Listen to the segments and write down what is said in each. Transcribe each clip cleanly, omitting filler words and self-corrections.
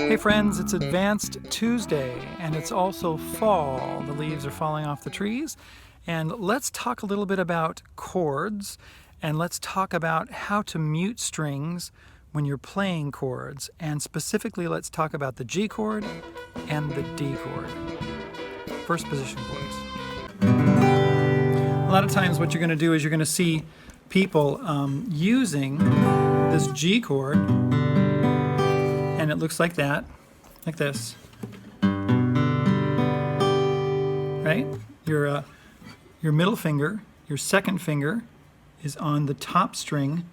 Hey friends, it's Advanced Tuesday and it's also fall. The leaves are falling off the trees, and let's talk a little bit about chords, and let's talk about how to mute strings when you're playing chords, and specifically let's talk about the G chord and the D chord. First position chords. A lot of times what you're going to do is you're going to see people using this G chord, and it looks like that, like this, right? Your middle finger, your second finger, is on the top string,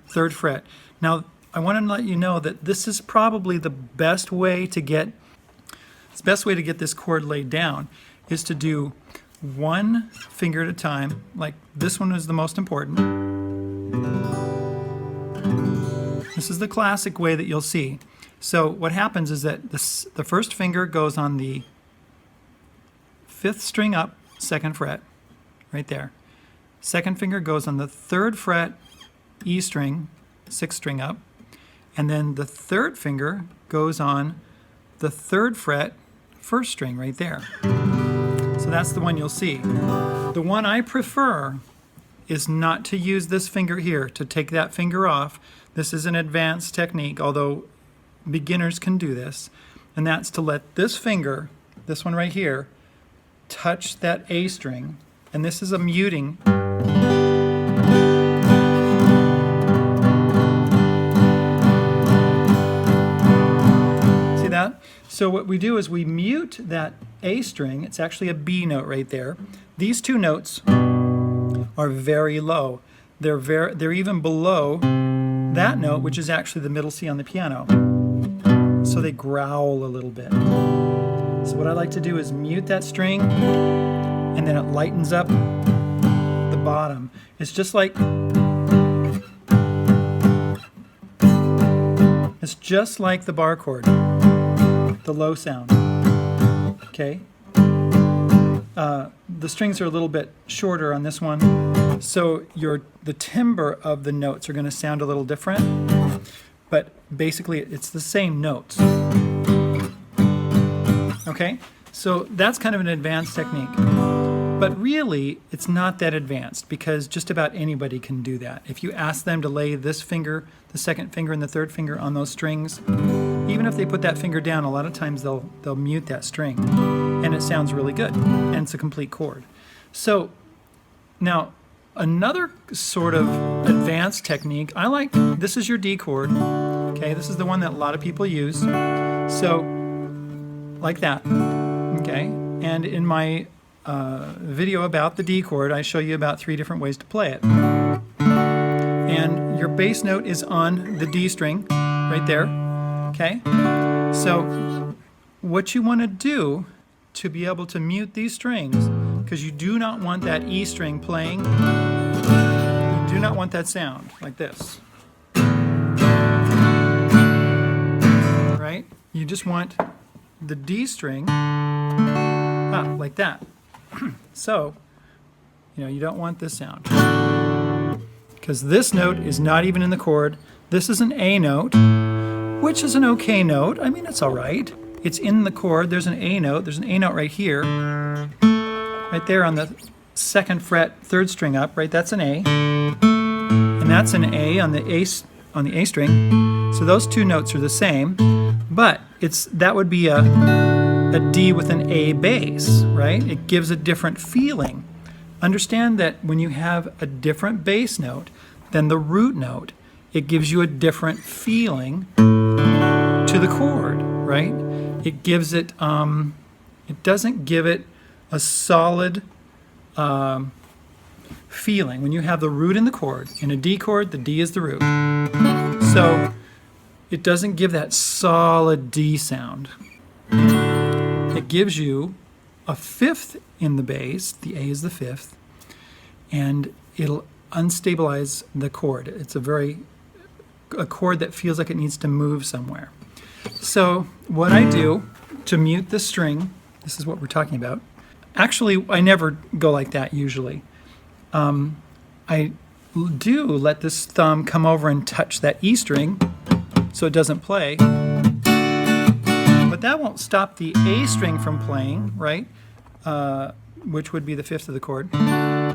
3rd fret. Now, I want to let you know that this is probably the best way to get this chord laid down, is to do one finger at a time. Like this one is the most important. This is the classic way that you'll see. So what happens is that the first finger goes on the 5th string up, 2nd fret, right there. Second finger goes on the 3rd fret, E string, 6th string up. And then the third finger goes on the 3rd fret, 1st string, right there. So that's the one you'll see. The one I prefer is not to use this finger here, to take that finger off. This is an advanced technique, although beginners can do this, and that's to let this finger, this one right here, touch that A string, and this is a muting. See that? So what we do is we mute that A string. It's actually a B note right there. These two notes are very low. They're even below that note, which is actually the middle C on the piano. So they growl a little bit. So what I like to do is mute that string, and then it lightens up the bottom. It's just like the bar chord, the low sound. Okay. The strings are a little bit shorter on this one, so the timbre of the notes are going to sound a little different, but basically it's the same notes. Okay, so that's kind of an advanced technique, but really it's not that advanced, because just about anybody can do that. If you ask them to lay this finger, the second finger and the third finger on those strings, even if they put that finger down, a lot of times they'll mute that string, and it sounds really good, and it's a complete chord. So now another sort of advanced technique, this is your D chord. Okay, this is the one that a lot of people use. So like that. Okay, and in my video about the D chord, I show you about 3 different ways to play it. And your bass note is on the D string right there. Okay, so what you want to do to be able to mute these strings, because you do not want that E string playing, you do not want that sound like this, right? You just want the D string like that. So, you don't want this sound, because this note is not even in the chord. This is an A note, which is an okay note. I mean, it's all right. It's in the chord. There's an A note. There's an A note right here, right there on the 2nd fret, 3rd string up. Right, that's an A, and that's an A on the A string. So those two notes are the same, but that would be a D with an A bass, right? It gives a different feeling. Understand that when you have a different bass note than the root note, it gives you a different feeling to the chord, right? It gives it, it doesn't give it a solid feeling. When you have the root in the chord, in a D chord, the D is the root. So it doesn't give that solid D sound. It gives you a 5th in the bass, the A is the 5th, and it'll unstabilize the chord. It's a chord that feels like it needs to move somewhere. So what I do to mute the string, this is what we're talking about. Actually, I never go like that usually. I do let this thumb come over and touch that E string, so it doesn't play. But that won't stop the A string from playing, right? Which would be the fifth of the chord.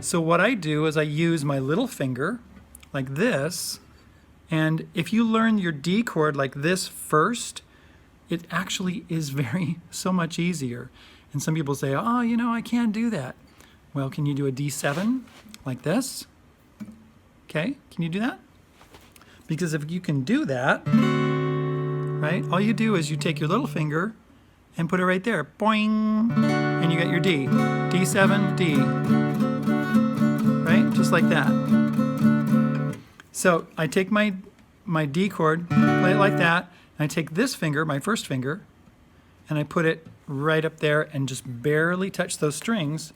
So what I do is I use my little finger like this, and if you learn your D chord like this first, it actually is so much easier. And some people say, oh, you know, I can't do that. Well, can you do a D7 like this? Okay, can you do that? Because if you can do that, right, all you do is you take your little finger and put it right there, boing, and you get your D. D7, D, right, just like that. So I take my D chord, play it like that, and I take this finger, my first finger, and I put it right up there and just barely touch those strings.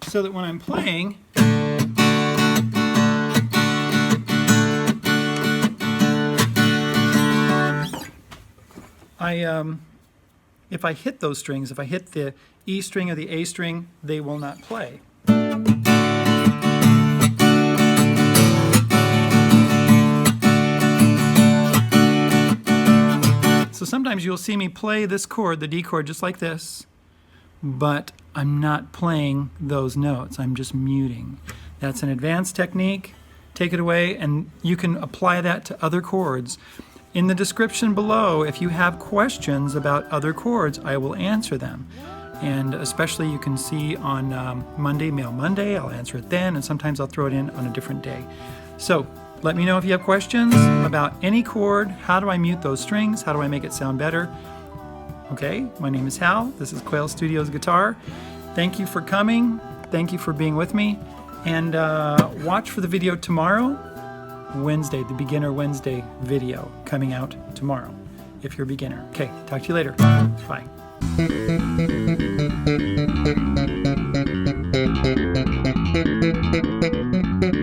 So that when I'm playing, if I hit those strings, if I hit the E string or the A string, they will not play. So sometimes you'll see me play this chord, the D chord, just like this, but I'm not playing those notes. I'm just muting. That's an advanced technique. Take it away, and you can apply that to other chords. In the description below, if you have questions about other chords, I will answer them. And especially you can see on Monday, Mail Monday, I'll answer it then, and sometimes I'll throw it in on a different day. So let me know if you have questions about any chord. How do I mute those strings? How do I make it sound better? Okay, my name is Hal. This is Quail Studios Guitar. Thank you for coming. Thank you for being with me. And watch for the video tomorrow. Wednesday, the Beginner Wednesday video coming out tomorrow if you're a beginner. Okay, talk to you later. Bye.